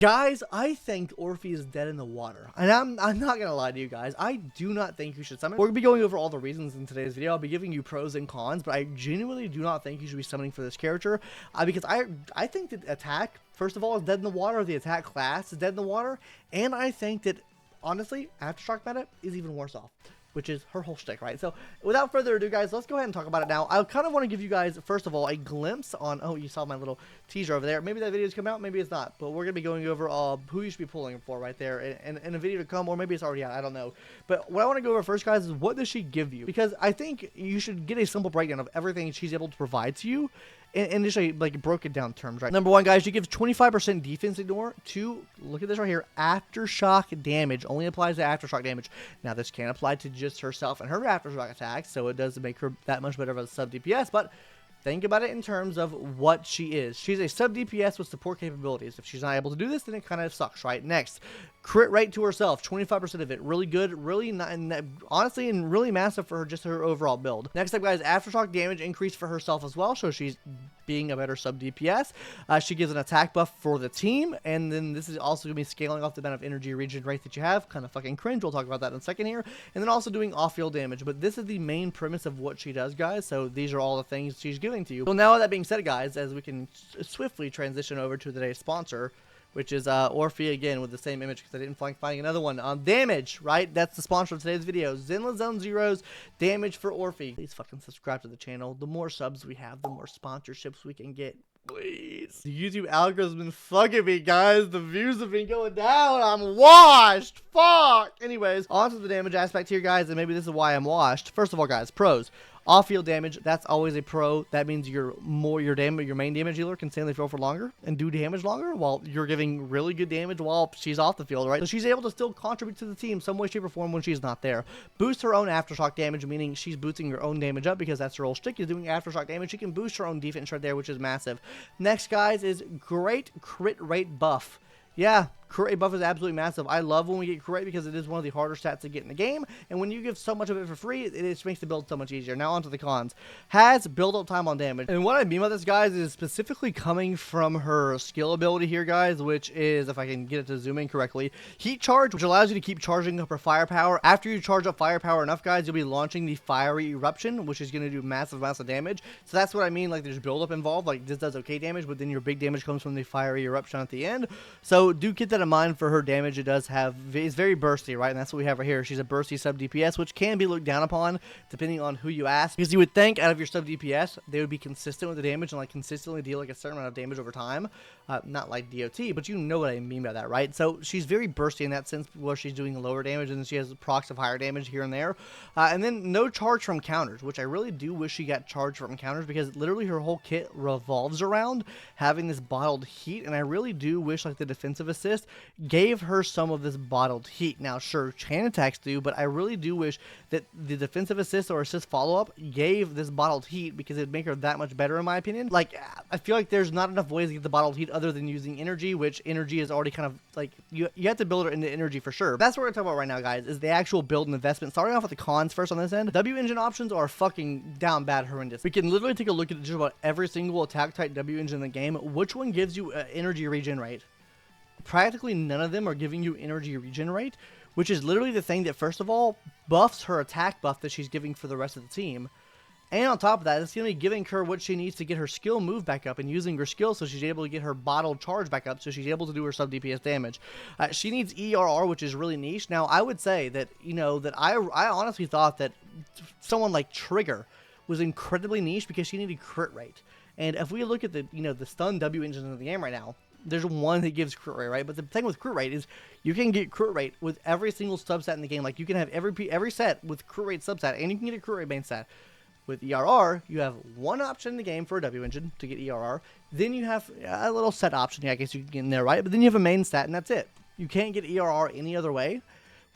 Guys, I think Orphie is dead in the water, and I'm not gonna lie to you guys. I do not think you should summon. We're gonna be going over all the reasons in today's video. I'll be giving you pros and cons, but I genuinely do not think you should be summoning for this character, because I think that attack, first of all, is dead in the water. The attack class is dead in the water, and I think that honestly, Aftershock meta is even worse off, which is her whole shtick, right? So without further ado, guys, let's go ahead and talk about it now. I kind of want to give you guys, first of all, a glimpse on, oh, you saw my little teaser over there. Maybe that video's come out, maybe it's not, but we're going to be going over who you should be pulling for right there in a video to come, or maybe it's already out, I don't know. But what I want to go over first, guys, is what does she give you? Because I think you should get a simple breakdown of everything she's able to provide to you, and just like broken down terms, right? Number one, guys, she gives 25% defense ignore to, look at this right here, aftershock damage. Only applies to aftershock damage. Now, this can apply to just herself and her aftershock attacks, so it does make her that much better of a sub DPS, but think about it in terms of what she is. She's a sub DPS with support capabilities. If she's not able to do this, then it kind of sucks, right? Next, crit rate to herself, 25% of it. Really good, really not, and honestly, and really massive for her, just her overall build. Next up, guys, aftershock damage increase for herself as well, so she's being a better sub DPS. She gives an attack buff for the team, and then this is also going to be scaling off the amount of energy regen rate that you have. Kind of fucking cringe. We'll talk about that in a second here. And then also doing off-field damage. But this is the main premise of what she does, guys, so these are all the things she's giving to you. So now, with that being said, guys, as we can swiftly transition over to today's sponsor, which is Orphie, again, with the same image, because I didn't find finding another one. Damage, right? That's the sponsor of today's video. Zenless Zone Zero's damage for Orphie. Please fucking subscribe to the channel. The more subs we have, the more sponsorships we can get. Please. The YouTube algorithm's been fucking me, guys. The views have been going down. I'm washed. Fuck. Anyways, on to the damage aspect here, guys, and maybe this is why I'm washed. First of all, guys, pros. Off-field damage, that's always a pro. That means your main damage dealer can stay on the field for longer and do damage longer, while you're giving really good damage while she's off the field, right? So she's able to still contribute to the team some way, shape, or form when she's not there. Boost her own aftershock damage, meaning she's boosting her own damage up, because that's her whole shtick, is doing aftershock damage. She can boost her own defense right there, which is massive. Next, guys, is great crit rate buff. Yeah, crit rate buff is absolutely massive. I love when we get crit rate, because it is one of the harder stats to get in the game, and when you give so much of it for free, it just makes the build so much easier. Now onto the cons. Has build up time on damage, and what I mean by this, guys, is specifically coming from her skill ability here, guys, which is, if I can get it to zoom in correctly, heat charge, which allows you to keep charging up her firepower. After you charge up firepower enough, guys, you'll be launching the fiery eruption, which is going to do massive amounts of damage. So that's what I mean, like there's build up involved. Like this does okay damage, but then your big damage comes from the fiery eruption at the end. So do keep that in mind for her damage. It does have, it's very bursty, right? And that's what we have right here. She's a bursty sub DPS, which can be looked down upon depending on who you ask, because you would think out of your sub DPS they would be consistent with the damage and like consistently deal like a certain amount of damage over time, not like DOT, but you know what I mean by that, right? So she's very bursty in that sense, where she's doing lower damage and then she has procs of higher damage here and there, and then no charge from counters, which I really do wish she got charged from counters, because literally her whole kit revolves around having this bottled heat, and I really do wish like the defensive assist gave her some of this bottled heat. Now, sure, chain attacks do, but I really do wish that the defensive assist or assist follow-up gave this bottled heat, because it'd make her that much better, in my opinion. Like, I feel like there's not enough ways to get the bottled heat other than using energy, which energy is already kind of, like, you have to build her into energy for sure. That's what we're talking about right now, guys, is the actual build and investment. Starting off with the cons first on this end, W engine options are fucking down bad horrendous. We can literally take a look at just about every single attack type W engine in the game. Which one gives you energy regen rate? Practically none of them are giving you energy regen rate, which is literally the thing that, first of all, buffs her attack buff that she's giving for the rest of the team. And on top of that, it's going to be giving her what she needs to get her skill move back up, and using her skill so she's able to get her bottled charge back up, so she's able to do her sub DPS damage. She needs ERR, which is really niche. Now, I would say that, you know, that I honestly thought that someone like Trigger was incredibly niche, because she needed crit rate. And if we look at the, you know, the stun W engines in the game right now, there's one that gives crit rate, right? But the thing with crit rate is you can get crit rate with every single subset in the game. Like, you can have every set with crit rate subset, and you can get a crit rate main stat. With ERR, you have one option in the game for a W engine to get ERR. Then you have a little set option, I guess you can get in there, right? But then you have a main stat, and that's it. You can't get ERR any other way,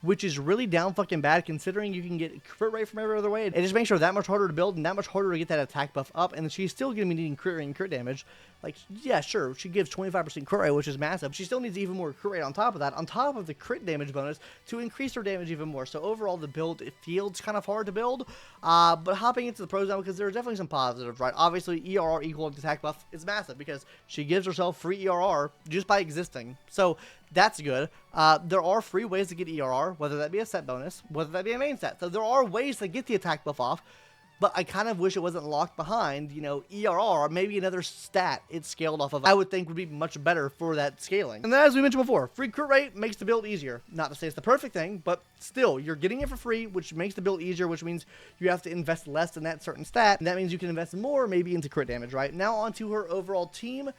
which is really down fucking bad, considering you can get crit rate from every other way. It just makes her that much harder to build and that much harder to get that attack buff up, and she's still going to be needing crit rate and crit damage. Like, yeah, sure, she gives 25% crit rate, which is massive. She still needs even more crit rate on top of that, on top of the crit damage bonus to increase her damage even more. So overall, the build, it feels kind of hard to build, but hopping into the pros now, because there are definitely some positives, right? Obviously, ERR equal to attack buff is massive, because she gives herself free ERR just by existing. So that's good. There are free ways to get ERR, whether that be a set bonus, whether that be a main set. So there are ways to get the attack buff off, but I kind of wish it wasn't locked behind, you know, ERR, or maybe another stat it's scaled off of. I would think would be much better for that scaling. And then, as we mentioned before, free crit rate makes the build easier. Not to say it's the perfect thing, but still, you're getting it for free, which makes the build easier, which means you have to invest less in that certain stat, and that means you can invest more maybe into crit damage, right? Now onto her overall team.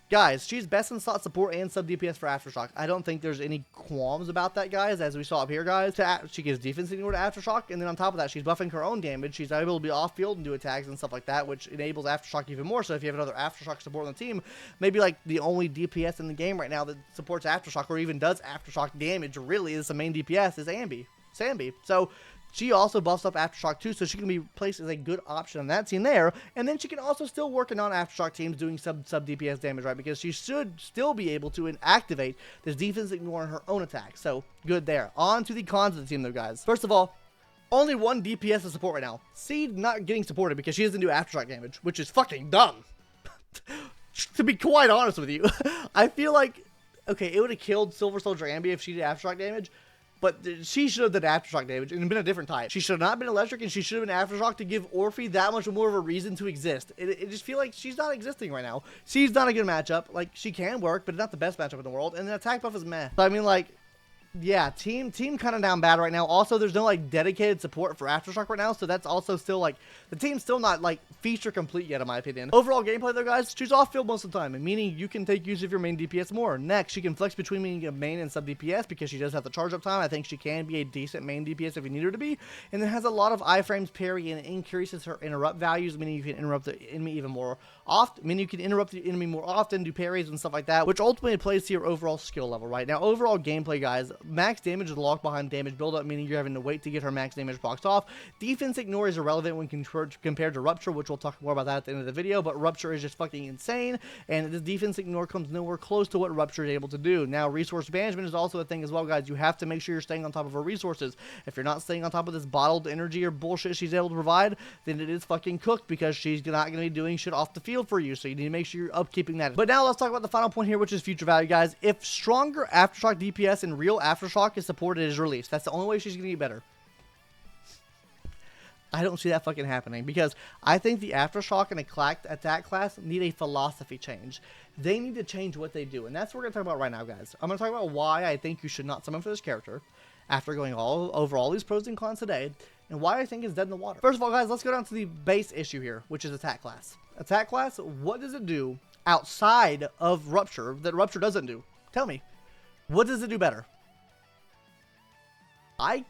Guys, she's best in slot support and sub DPS for Aftershock. I don't think there's any qualms about that, guys, as we saw up here, guys. She gives defense ignore to Aftershock, and then on top of that, she's buffing her own damage. She's able to be off-field and do attacks and stuff like that, which enables Aftershock even more. So if you have another Aftershock support on the team, maybe like the only DPS in the game right now that supports Aftershock or even does Aftershock damage really is the main DPS is Sambi. So she also buffs up Aftershock too, so she can be placed as a good option on that team there. And then she can also still work on Aftershock teams doing sub DPS damage, right? Because she should still be able to activate this defense ignoring her own attack. So good there. On to the cons of the team though, guys. First of all, only one DPS to support right now. Seed not getting supported because she doesn't do Aftershock damage, which is fucking dumb. To be quite honest with you, I feel like, okay, it would have killed Silver Soldier Ambi if she did Aftershock damage, but she should have done Aftershock damage and been a different type. She should have not been electric, and she should have been Aftershock to give Orphie that much more of a reason to exist. It just feel like she's not existing right now. She's not a good matchup. Like, she can work, but not the best matchup in the world. And the attack buff is meh. So, I mean, like, yeah, team kind of down bad right now. Also, there's no, like, dedicated support for Aftershock right now, so that's also still, like, the team's still not, like, feature complete yet, in my opinion. Overall gameplay, though, guys, she's off-field most of the time, meaning you can take use of your main DPS more. Next, she can flex between being a main and sub DPS because she does have the charge up time. I think she can be a decent main DPS if you need her to be, and then has a lot of iframes parry and increases her interrupt values, meaning you can interrupt the enemy even more often, meaning you can interrupt the enemy more often, do parries and stuff like that, which ultimately plays to your overall skill level, right? Now, overall gameplay, guys, max damage is locked behind damage buildup, meaning you're having to wait to get her max damage boxed off. Defense ignore is irrelevant when compared to Rupture, which we'll talk more about that at the end of the video, but Rupture is just fucking insane, and this defense ignore comes nowhere close to what Rupture is able to do. Now, resource management is also a thing as well, guys. You have to make sure you're staying on top of her resources. If you're not staying on top of this bottled energy or bullshit she's able to provide, then it is fucking cooked because she's not going to be doing shit off the field for you, so you need to make sure you're upkeeping that. But now let's talk about the final point here, which is future value, guys. If stronger Aftershock DPS and real Aftershock is supported as released, that's the only way she's going to get better. I don't see that fucking happening because I think the Aftershock and attack class need a philosophy change. They need to change what they do, and that's what we're going to talk about right now, guys. I'm going to talk about why I think you should not summon for this character after going over all these pros and cons today, and why I think it's dead in the water. First of all, guys, let's go down to the base issue here, which is attack class. Attack class, what does it do outside of Rupture that Rupture doesn't do? Tell me. What does it do better? I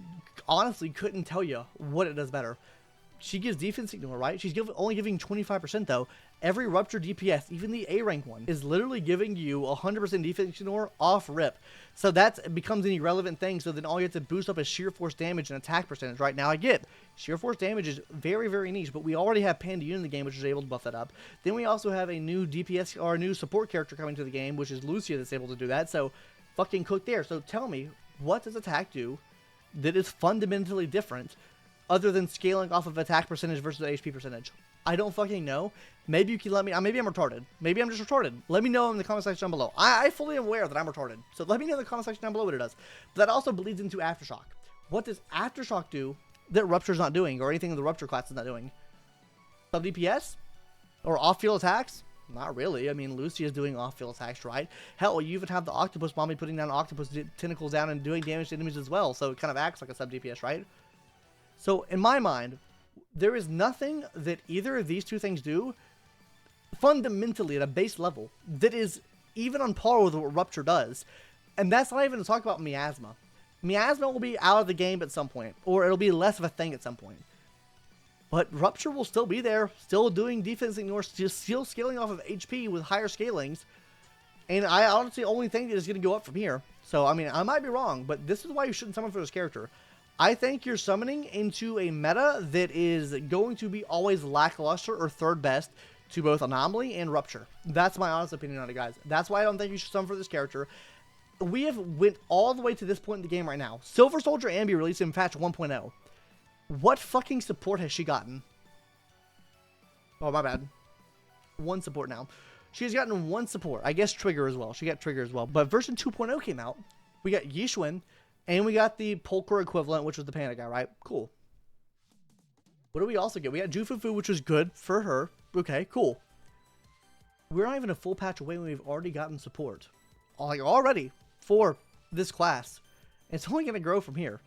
honestly couldn't tell you what it does better. She gives defense ignore, right? She's only giving 25% though. Every Rupture DPS, even the A rank one, is literally giving you 100% defense ignore off rip. So that becomes an irrelevant thing. So then all you have to boost up is sheer force damage and attack percentage. Right now, I get sheer force damage is very, very niche, but we already have Pandion in the game, which is able to buff that up. Then we also have a new DPS or a new support character coming to the game, which is Lucia, that's able to do that. So fucking cook there. So tell me, what does attack do that is fundamentally different other than scaling off of attack percentage versus HP percentage? I don't fucking know. Maybe you can let me, maybe I'm retarded. Maybe I'm just retarded. Let me know in the comment section down below. I fully am aware that I'm retarded. So let me know in the comment section down below what it does. But that also bleeds into Aftershock. What does Aftershock do that Rupture's not doing, or anything the Rupture class is not doing? Sub DPS? Or off-field attacks? Not really. I mean, Lucy is doing off-field attacks, right? Hell, you even have the Octopus Mommy putting down octopus tentacles down and doing damage to enemies as well. So it kind of acts like a sub DPS, right? So in my mind, there is nothing that either of these two things do fundamentally at a base level that is even on par with what Rupture does. And that's not even to talk about Miasma. Miasma will be out of the game at some point, or it'll be less of a thing at some point. But Rupture will still be there, still doing defense ignore, still scaling off of HP with higher scalings. And I honestly only think that it's going to go up from here. So, I mean, I might be wrong, but this is why you shouldn't summon for this character. I think you're summoning into a meta that is going to be always lackluster or third best to both Anomaly and Rupture. That's my honest opinion on it, guys. That's why I don't think you should summon for this character. We have went all the way to this point in the game right now. Silver Soldier Ambi released in patch 1.0. What fucking support has she gotten? Oh, my bad. One support now. She's gotten one support. I guess Trigger as well. She got Trigger as well. But version 2.0 came out. We got Yishun, and we got the Polkar equivalent, which was the Panda guy, right? Cool. What do we also get? We got Jufufu, which was good for her. Okay, cool. We're not even a full patch away when we've already gotten support. Like, already for this class. It's only going to grow from here.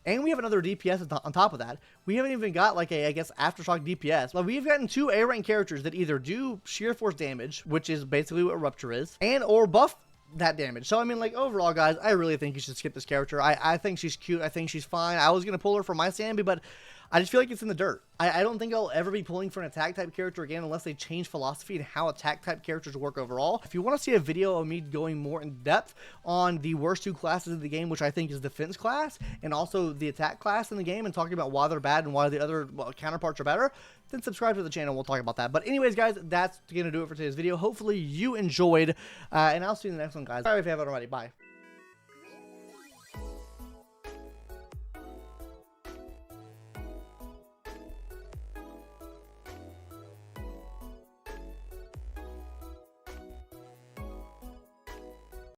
And we have another DPS on top of that. We haven't even got like a, I guess, Aftershock DPS. But we've gotten 2 A rank characters that either do sheer force damage, which is basically what Rupture is, and or buff that damage. So I mean, like, overall, guys, I really think you should skip this character. I think she's cute. I think she's fine. I was going to pull her for my Sambi, but I just feel like it's in the dirt. I don't think I'll ever be pulling for an attack type character again unless they change philosophy and how attack type characters work overall. If you want to see a video of me going more in depth on the worst 2 classes of the game, which I think is defense class and also the attack class in the game, and talking about why they're bad and why the other counterparts are better, then subscribe to the channel. We'll talk about that. But anyways, guys, that's going to do it for today's video. Hopefully you enjoyed, and I'll see you in the next one, guys. Sorry if you haven't already. Bye.